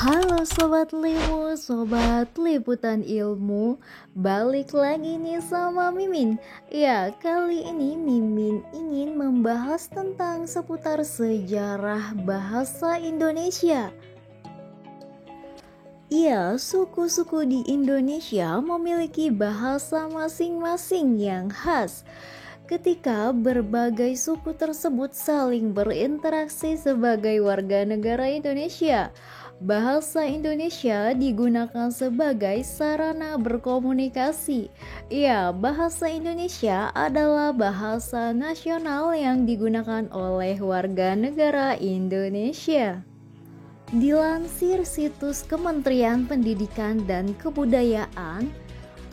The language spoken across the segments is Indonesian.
Halo Sobat Limu, Sobat Liputan Ilmu. Balik lagi nih sama Mimin. Ya, kali ini Mimin ingin membahas tentang seputar sejarah bahasa Indonesia. Iya, suku-suku di Indonesia memiliki bahasa masing-masing yang khas. Ketika berbagai suku tersebut saling berinteraksi sebagai warga negara Indonesia, bahasa Indonesia digunakan sebagai sarana berkomunikasi. Ya, bahasa Indonesia adalah bahasa nasional yang digunakan oleh warga negara Indonesia. Dilansir situs Kementerian Pendidikan dan Kebudayaan,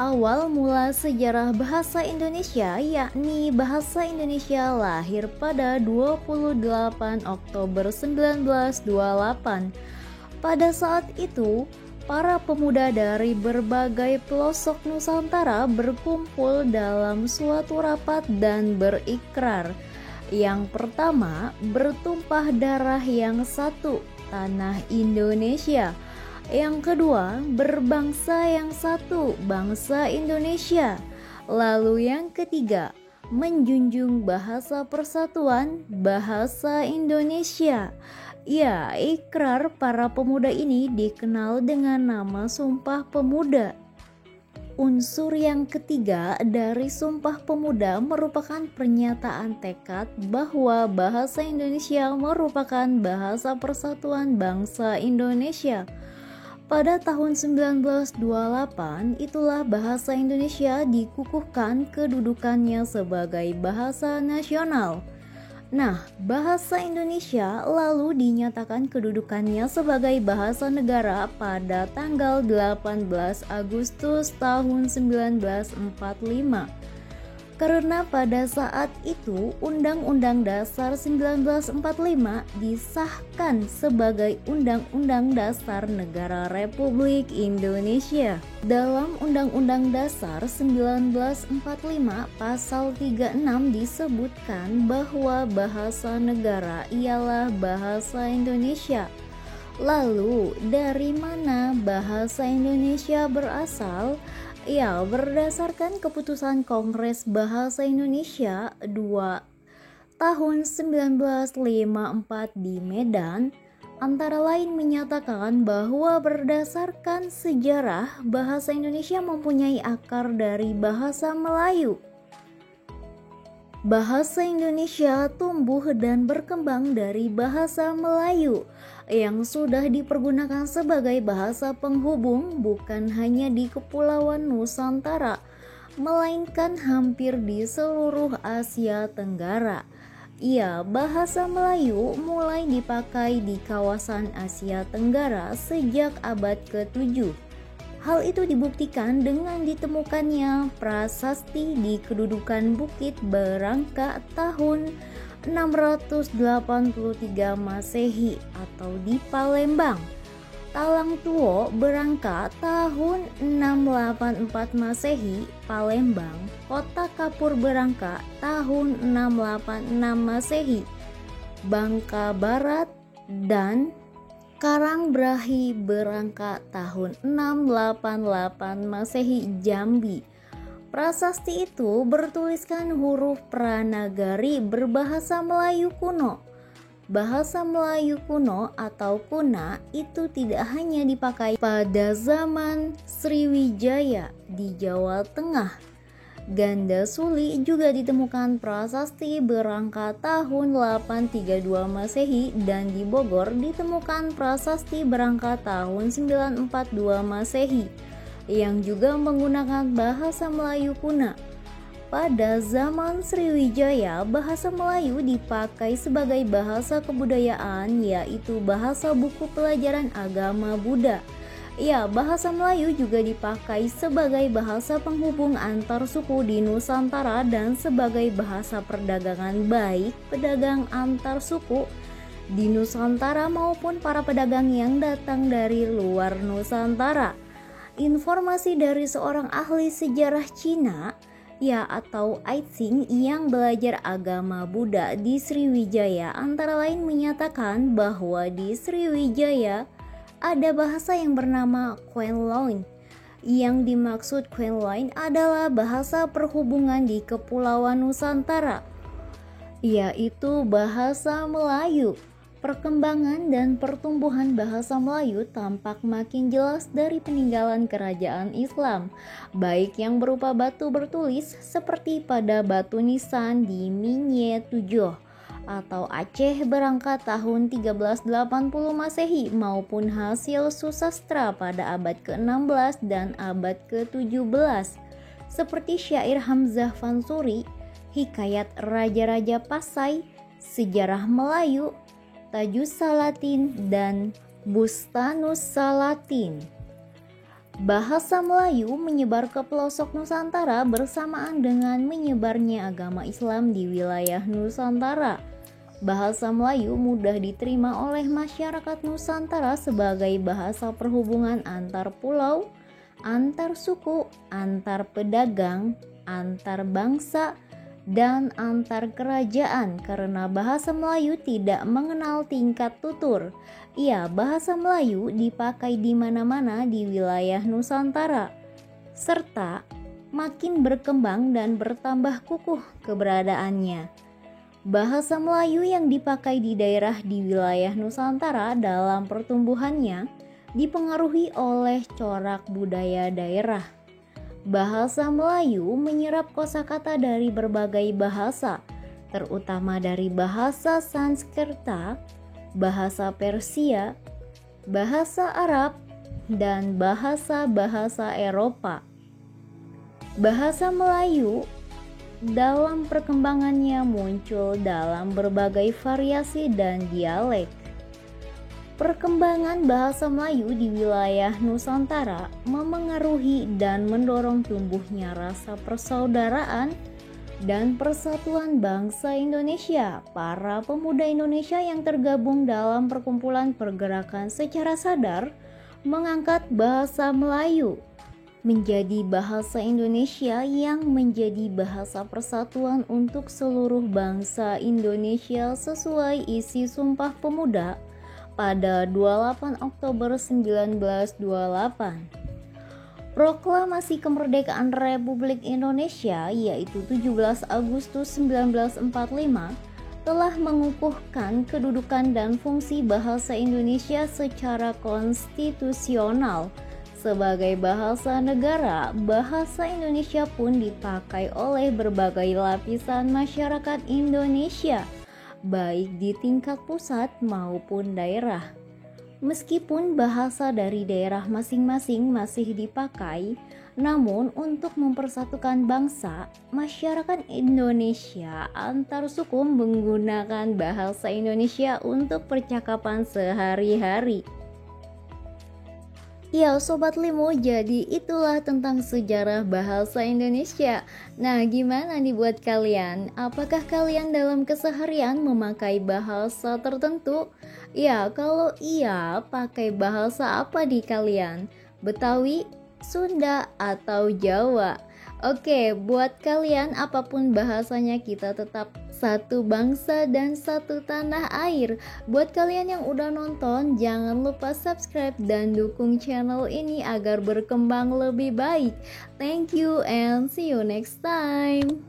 awal mula sejarah bahasa Indonesia yakni bahasa Indonesia lahir pada 28 Oktober 1928. Pada saat itu, para pemuda dari berbagai pelosok Nusantara berkumpul dalam suatu rapat dan berikrar. Yang pertama, bertumpah darah yang satu, tanah Indonesia. Yang kedua, berbangsa yang satu, bangsa Indonesia. Lalu yang ketiga, menjunjung bahasa persatuan, bahasa Indonesia. Ya, ikrar para pemuda ini dikenal dengan nama Sumpah Pemuda. Unsur yang ketiga dari Sumpah Pemuda merupakan pernyataan tekad bahwa bahasa Indonesia merupakan bahasa persatuan bangsa Indonesia. Pada tahun 1928, itulah bahasa Indonesia dikukuhkan kedudukannya sebagai bahasa nasional. Nah, bahasa Indonesia lalu dinyatakan kedudukannya sebagai bahasa negara pada tanggal 18 Agustus tahun 1945. Karena pada saat itu Undang-Undang Dasar 1945 disahkan sebagai Undang-Undang Dasar Negara Republik Indonesia. Dalam Undang-Undang Dasar 1945 pasal 36 disebutkan bahwa bahasa negara ialah bahasa Indonesia. Lalu dari mana bahasa Indonesia berasal? Ya, berdasarkan keputusan Kongres Bahasa Indonesia 2 tahun 1954 di Medan, antara lain menyatakan bahwa berdasarkan sejarah bahasa Indonesia mempunyai akar dari bahasa Melayu. Bahasa Indonesia tumbuh dan berkembang dari bahasa Melayu yang sudah dipergunakan sebagai bahasa penghubung bukan hanya di Kepulauan Nusantara, melainkan hampir di seluruh Asia Tenggara. Ya, bahasa Melayu mulai dipakai di kawasan Asia Tenggara sejak abad ke-7. Hal itu dibuktikan dengan ditemukannya prasasti di kedudukan Bukit Berangka tahun 683 Masehi atau di Palembang, Talang Tuo Berangka tahun 684 Masehi, Palembang, Kota Kapur Berangka tahun 686 Masehi, Bangka Barat, dan Karangbrahi Berangka tahun 688 Masehi, Jambi. Prasasti itu bertuliskan huruf Pranagari berbahasa Melayu kuno. Bahasa Melayu kuno atau kuna itu tidak hanya dipakai pada zaman Sriwijaya di Jawa Tengah. Ganda Suli juga ditemukan prasasti Berangka tahun 832 Masehi dan di Bogor ditemukan prasasti Berangka tahun 942 Masehi yang juga menggunakan bahasa Melayu kuna. Pada zaman Sriwijaya, bahasa Melayu dipakai sebagai bahasa kebudayaan, yaitu bahasa buku pelajaran agama Buddha. Ya, bahasa Melayu juga dipakai sebagai bahasa penghubung antar suku di Nusantara dan sebagai bahasa perdagangan baik pedagang antar suku di Nusantara maupun para pedagang yang datang dari luar Nusantara. Informasi dari seorang ahli sejarah Cina atau Aicing yang belajar agama Buddha di Sriwijaya antara lain menyatakan bahwa di Sriwijaya ada bahasa yang bernama Quenya. Yang dimaksud Quenya adalah bahasa perhubungan di Kepulauan Nusantara, yaitu bahasa Melayu. Perkembangan dan pertumbuhan bahasa Melayu tampak makin jelas dari peninggalan kerajaan Islam, baik yang berupa batu bertulis seperti pada batu nisan di Minye Tujuh atau Aceh berangkat tahun 1380 Masehi maupun hasil susastra pada abad ke-16 dan abad ke-17 seperti syair Hamzah Fansuri, Hikayat Raja-Raja Pasai, Sejarah Melayu, Tajus Salatin, dan Bustanus Salatin. Bahasa Melayu menyebar ke pelosok Nusantara bersamaan dengan menyebarnya agama Islam di wilayah Nusantara. Bahasa Melayu mudah diterima oleh masyarakat Nusantara sebagai bahasa perhubungan antar pulau, antar suku, antar pedagang, antar bangsa, dan antar kerajaan karena bahasa Melayu tidak mengenal tingkat tutur. Bahasa Melayu dipakai di mana-mana di wilayah Nusantara, serta makin berkembang dan bertambah kukuh keberadaannya. Bahasa Melayu yang dipakai di daerah di wilayah Nusantara dalam pertumbuhannya dipengaruhi oleh corak budaya daerah. Bahasa Melayu menyerap kosakata dari berbagai bahasa, terutama dari bahasa Sanskerta, bahasa Persia, bahasa Arab, dan bahasa-bahasa Eropa. Bahasa Melayu dalam perkembangannya muncul dalam berbagai variasi dan dialek. Perkembangan bahasa Melayu di wilayah Nusantara memengaruhi dan mendorong tumbuhnya rasa persaudaraan dan persatuan bangsa Indonesia. Para pemuda Indonesia yang tergabung dalam perkumpulan pergerakan secara sadar mengangkat bahasa Melayu menjadi bahasa Indonesia yang menjadi bahasa persatuan untuk seluruh bangsa Indonesia sesuai isi Sumpah Pemuda pada 28 Oktober 1928. Proklamasi Kemerdekaan Republik Indonesia yaitu 17 Agustus 1945 telah mengukuhkan kedudukan dan fungsi bahasa Indonesia secara konstitusional. Sebagai bahasa negara, bahasa Indonesia pun dipakai oleh berbagai lapisan masyarakat Indonesia, baik di tingkat pusat maupun daerah. Meskipun bahasa dari daerah masing-masing masih dipakai, namun untuk mempersatukan bangsa, masyarakat Indonesia antar suku menggunakan bahasa Indonesia untuk percakapan sehari-hari. Sobat Limo, jadi itulah tentang sejarah bahasa Indonesia. Nah, gimana nih buat kalian? Apakah kalian dalam keseharian memakai bahasa tertentu? Kalau iya, pakai bahasa apa di kalian? Betawi, Sunda, atau Jawa? Oke, buat kalian apapun bahasanya kita tetap satu bangsa dan satu tanah air. Buat kalian yang udah nonton, jangan lupa subscribe dan dukung channel ini agar berkembang lebih baik. Thank you and see you next time.